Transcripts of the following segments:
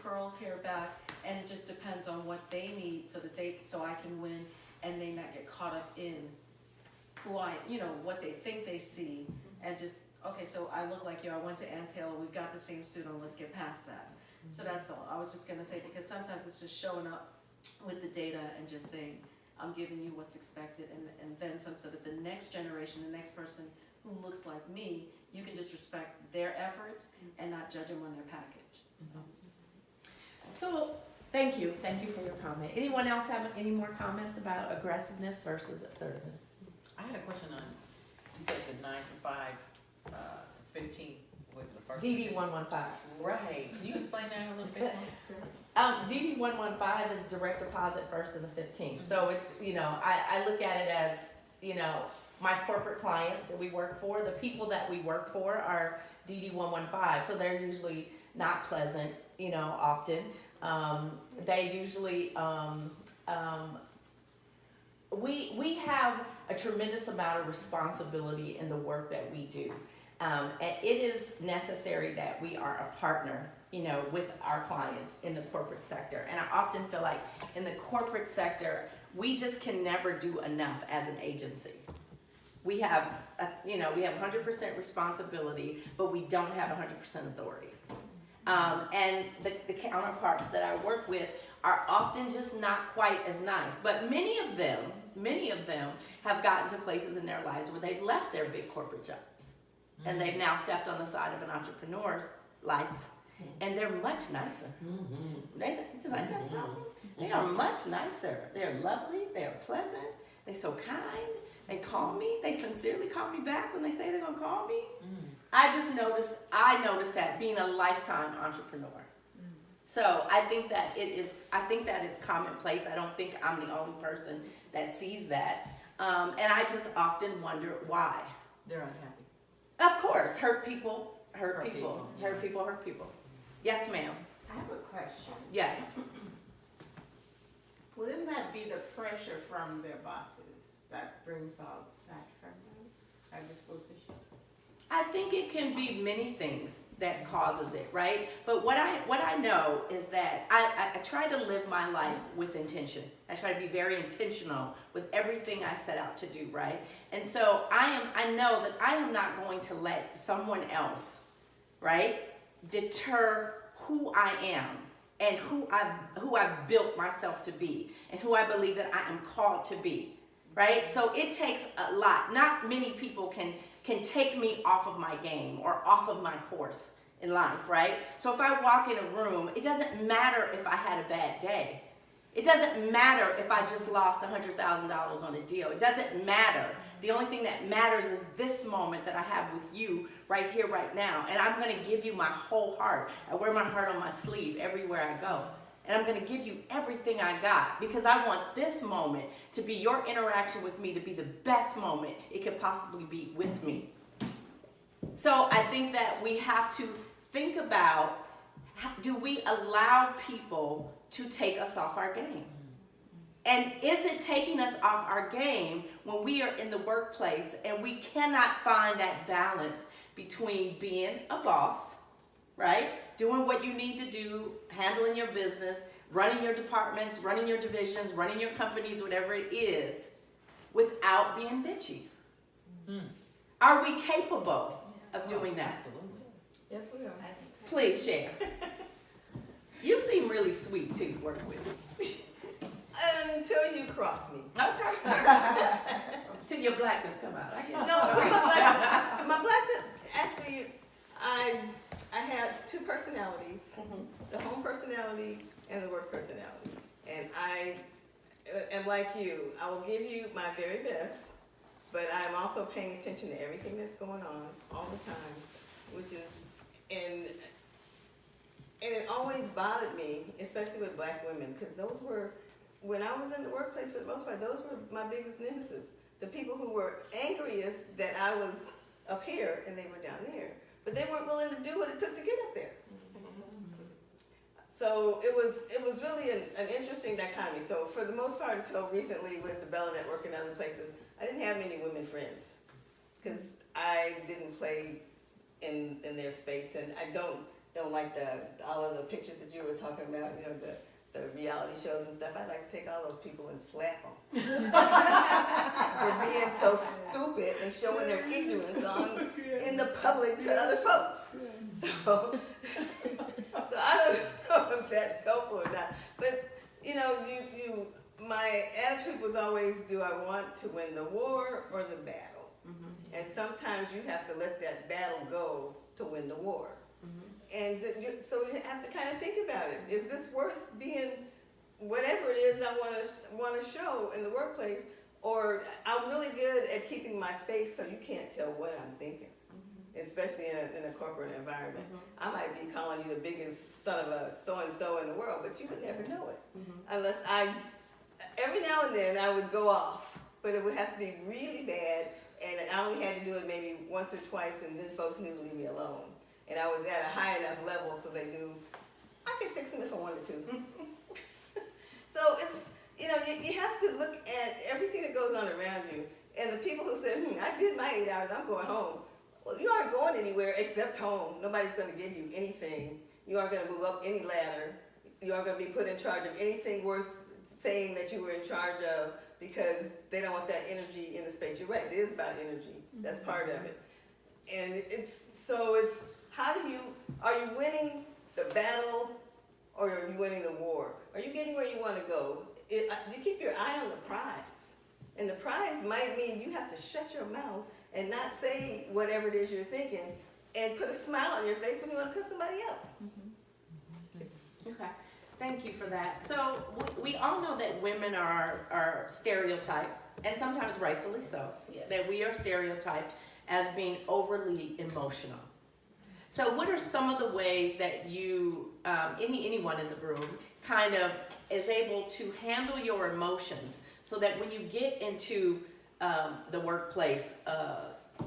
curls, hair back, and it just depends on what they need so I can win and they not get caught up in what they think they see, and just, okay, so I look like you, I went to Ann Taylor, we've got the same suit on, let's get past that. So that's all. I was just gonna say, because sometimes it's just showing up with the data and just saying, I'm giving you what's expected, and then some, so that the next generation, the next person who looks like me, you can just respect their efforts and not judge them on their package. So thank you for your comment. Anyone else have any more comments about aggressiveness versus assertiveness? I had a question on, you said the 9 to 5, 15, with the first. DD115. Right, can you explain that a little bit more? DD115 is direct deposit first and the 15th. So it's, I look at it as, my corporate clients that we work for, the people that we work for are DD115. So they're usually not pleasant, often. They usually, we have a tremendous amount of responsibility in the work that we do. And it is necessary that we are a partner, with our clients in the corporate sector. And I often feel like in the corporate sector, we just can never do enough as an agency. We have, we have 100% responsibility, but we don't have 100% authority. And the counterparts that I work with are often just not quite as nice. But many of them have gotten to places in their lives where they've left their big corporate jobs. And they've now stepped on the side of an entrepreneur's life. And they're much nicer. It's like, that's something. They are much nicer. They're lovely. They're pleasant. They're so kind. They call me. They sincerely call me back when they say they're gonna call me. I notice that being a lifetime entrepreneur. So I think that is commonplace. I don't think I'm the only person that sees that. And I just often wonder why. They're unhappy. Of course, hurt people hurt people. Yes, ma'am. I have a question. Yes. Wouldn't that be the pressure from their bosses that brings all that from them? Are they supposed to show? I think it can be many things that causes it, right? But what I know is that I try to live my life with intention. I try to be very intentional with everything I set out to do, right? And so I know that I am not going to let someone else, right, deter who I am and who I've built myself to be and who I believe that I am called to be, right? So it takes a lot. Not many people can take me off of my game or off of my course in life, right? So if I walk in a room, it doesn't matter if I had a bad day. It doesn't matter if I just lost $100,000 on a deal. It doesn't matter. The only thing that matters is this moment that I have with you right here, right now. And I'm going to give you my whole heart. I wear my heart on my sleeve everywhere I go. And I'm going to give you everything I got because I want this moment to be your interaction with me to be the best moment it could possibly be with me. So I think that we have to think about, do we allow people to take us off our game? And is it taking us off our game when we are in the workplace and we cannot find that balance between being a boss, right? Doing what you need to do, handling your business, running your departments, running your divisions, running your companies, whatever it is, without being bitchy. Are we capable of doing that? Absolutely. Yes, we are. Please share. You seem really sweet too to work with. Until you cross me. Okay. Till your blackness come out. I guess. No, my blackness, actually, I have two personalities, the home personality and the work personality. And I am like you. I will give you my very best, but I'm also paying attention to everything that's going on all the time, which is, and it always bothered me, especially with black women, because those were, when I was in the workplace for the most part, those were my biggest nemesis. The people who were angriest that I was up here and they were down there. But they weren't willing to do what it took to get up there. So it was really an interesting dichotomy. So for the most part, until recently with the Bell Network and other places, I didn't have many women friends because I didn't play in their space, and I don't don't like all of the pictures that you were talking about, you know, the reality shows and stuff. I like to take all those people and slap them for being so stupid and showing their ignorance in the public to other folks. So I don't know if that's helpful or not. But you know, my attitude was always, do I want to win the war or the battle? Mm-hmm. And sometimes you have to let that battle go to win the war. Mm-hmm. And so you have to kind of think about it. Is this worth being whatever it is I want to show in the workplace? Or I'm really good at keeping my face so you can't tell what I'm thinking, mm-hmm. especially in a corporate environment. Mm-hmm. I might be calling you the biggest son of a so-and-so in the world, but you would never know it. Mm-hmm. Unless every now and then I would go off, but it would have to be really bad, and I only had to do it maybe once or twice, and then folks knew to leave me alone. And I was at a high enough level so they knew I could fix them if I wanted to. So it's, you know, you have to look at everything that goes on around you. And the people who say, I did my 8 hours, I'm going home. Well, you aren't going anywhere except home. Nobody's going to give you anything. You aren't going to move up any ladder. You aren't going to be put in charge of anything worth saying that you were in charge of, because they don't want that energy in the space. You're right, it is about energy. That's part of it. And it's are you winning the battle or are you winning the war? Are you getting where you want to go? You keep your eye on the prize. And the prize might mean you have to shut your mouth and not say whatever it is you're thinking, and put a smile on your face when you want to cut somebody out. Mm-hmm. Okay. Thank you for that. So we all know that women are stereotyped, and sometimes rightfully so, yes. That we are stereotyped as being overly emotional. So what are some of the ways that you, anyone in the room, kind of is able to handle your emotions so that when you get into the workplace,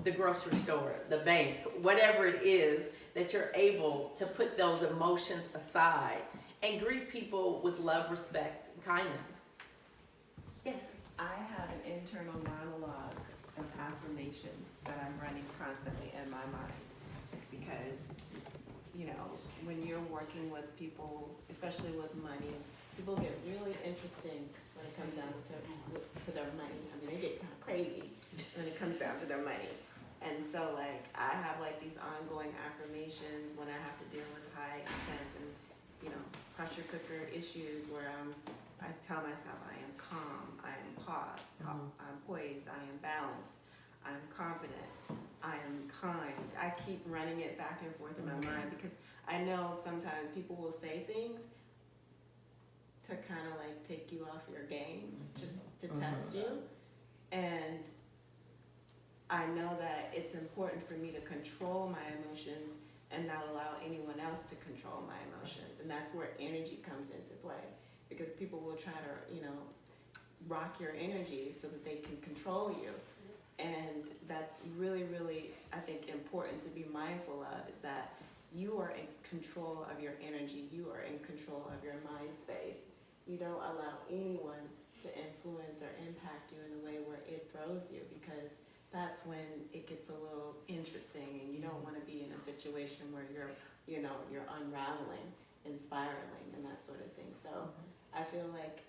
the grocery store, the bank, whatever it is, that you're able to put those emotions aside and greet people with love, respect, and kindness? Yes. I have an internal monologue of affirmations that I'm running constantly in my mind, because, you know, when you're working with people, especially with money, people get really interesting when it comes down to their money. I mean, they get kind of crazy when it comes down to their money. And so, like, I have, like, these ongoing affirmations when I have to deal with high intense and, you know, pressure cooker issues where I tell myself I am calm, I am I'm poised, I am balanced, I'm confident, I am kind. I keep running it back and forth in my mind, because I know sometimes people will say things to kind of like take you off your game, just to test you. And I know that it's important for me to control my emotions and not allow anyone else to control my emotions. And that's where energy comes into play, because people will try to, you know, rock your energy so that they can control you. And that's really, really, I think, important to be mindful of, is that you are in control of your energy. You are in control of your mind space. You don't allow anyone to influence or impact you in a way where it throws you, because that's when it gets a little interesting, and you don't want to be in a situation where you're unraveling and spiraling and that sort of thing. So I feel like,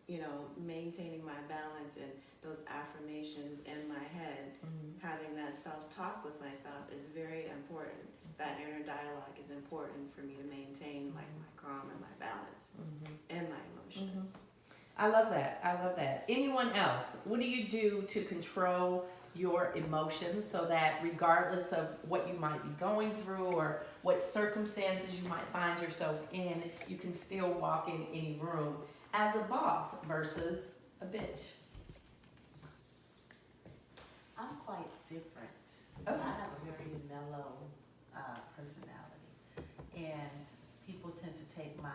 you know, maintaining my balance and those affirmations in my head, having that self-talk with myself is very important. That inner dialogue is important for me to maintain, like, my calm and my balance and my emotions. I love that. I love that. Anyone else? What do you do to control your emotions so that regardless of what you might be going through or what circumstances you might find yourself in, you can still walk in any room as a boss versus a bitch? I'm quite different. Okay. I have a very mellow personality, and people tend to take my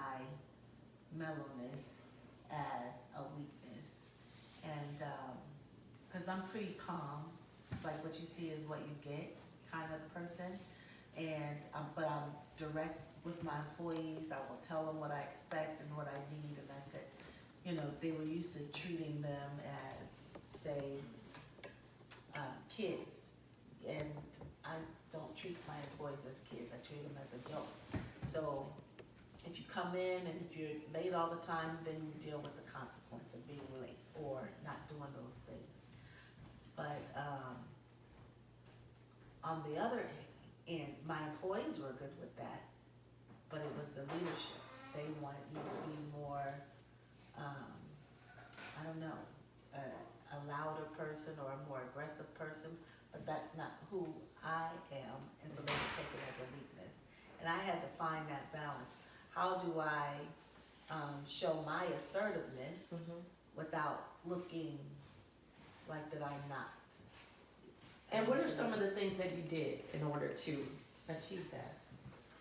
mellowness as a weakness, and because I'm pretty calm, it's like what you see is what you get kind of person, and but I'm direct with my employees. I will tell them what I expect and what I need, and I said, you know, they were used to treating them as, say, kids, and I don't treat my employees as kids. I treat them as adults. So if you come in and if you're late all the time, then you deal with the consequence of being late or not doing those things. But on the other end, my employees were good with that, but it was the leadership. They wanted me to be more, I don't know, a louder person or a more aggressive person, but that's not who I am, and so they would take it as a weakness. And I had to find that balance. How do I show my assertiveness without looking like that I'm not? And what are some of the things that you did in order to achieve that?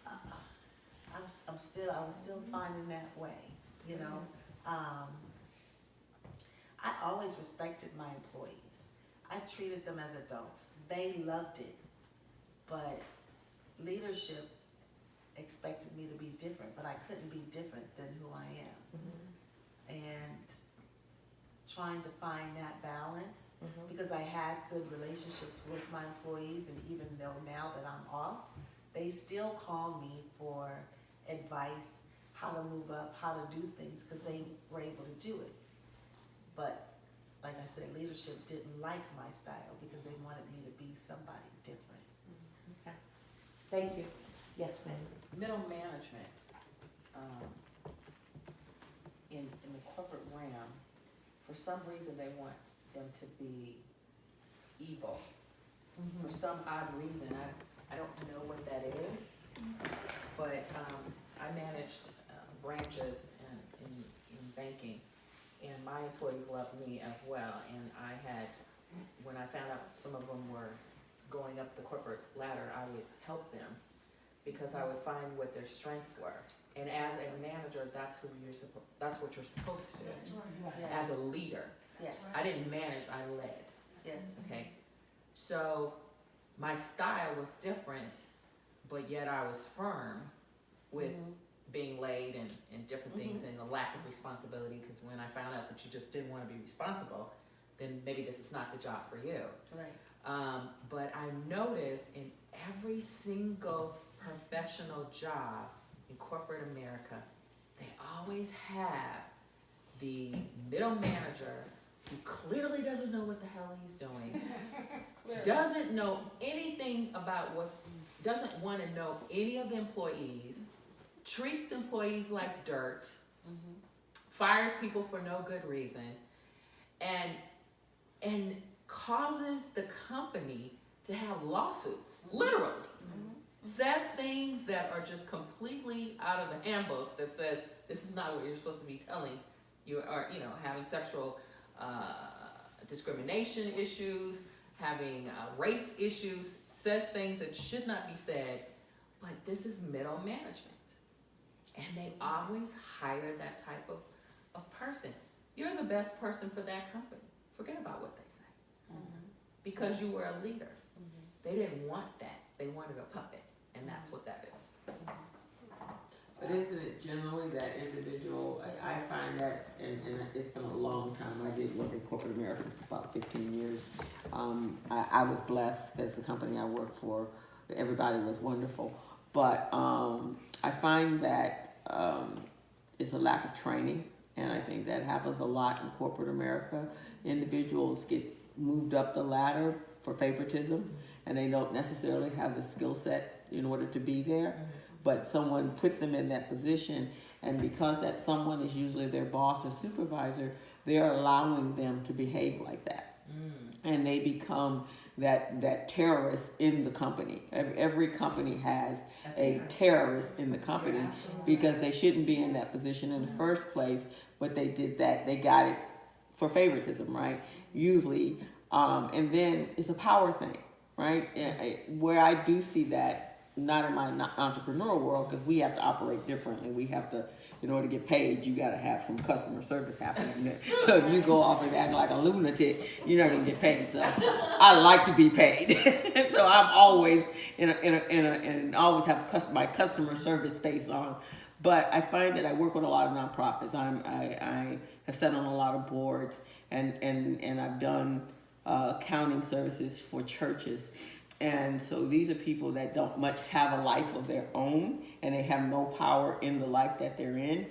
I was still finding that way, you know. I always respected my employees. I treated them as adults. They loved it, but leadership expected me to be different, but I couldn't be different than who I am. And trying to find that balance, because I had good relationships with my employees, and even though now that I'm off, they still call me for advice, how to move up, how to do things, because they were able to do it. But like I said, leadership didn't like my style because they wanted me to be somebody different. Okay. Thank you. Yes, ma'am. Middle management, in the corporate realm, for some reason they want them to be evil. For some odd reason, I don't know what that is, but I managed branches in banking, and my employees loved me as well. And I had, when I found out some of them were going up the corporate ladder, I would help them because I would find what their strengths were. And as a manager, that's what you're supposed to do. That's right. As a leader. Yes. I didn't manage, I led. Yes. Okay. So my style was different, but yet I was firm with being late and different things and the lack of responsibility, because when I found out that you just didn't want to be responsible, then maybe this is not the job for you. Right. But I noticed in every single professional job in corporate America, they always have the middle manager who clearly doesn't know what the hell he's doing, doesn't know anything about doesn't want to know any of the employees, treats the employees like dirt, fires people for no good reason, and causes the company to have lawsuits, literally. Says things that are just completely out of the handbook that says this is not what you're supposed to be telling. You are, having sexual discrimination issues, having race issues, says things that should not be said, but this is middle management. And they always hire that type of person. You're the best person for that company. Forget about what they say. Because you were a leader. They didn't want that. They wanted a puppet, and that's what that is. But isn't it generally that individual, I find that, and it's been a long time, I did work in corporate America for about 15 years. I was blessed because the company I worked for, everybody was wonderful. But I find that it's a lack of training, and I think that happens a lot in corporate America. Individuals get moved up the ladder for favoritism, and they don't necessarily have the skill set in order to be there. But someone put them in that position, and because that someone is usually their boss or supervisor, they're allowing them to behave like that. And they become that terrorist in the company. Every company has a terrorist in the company because they shouldn't be in that position in the first place, but they did that. They got it for favoritism, right? Usually. And then it's a power thing, right? Where I do see that, not in my entrepreneurial world, because we have to operate differently. We have to, in order to get paid, you got to have some customer service happening there. So if you go off and act like a lunatic, you're not gonna get paid. So I like to be paid. So I'm always and always have my customer service space on. But I find that I work with a lot of nonprofits. I have sat on a lot of boards, and I've done accounting services for churches. And so these are people that don't much have a life of their own, and they have no power in the life that they're in.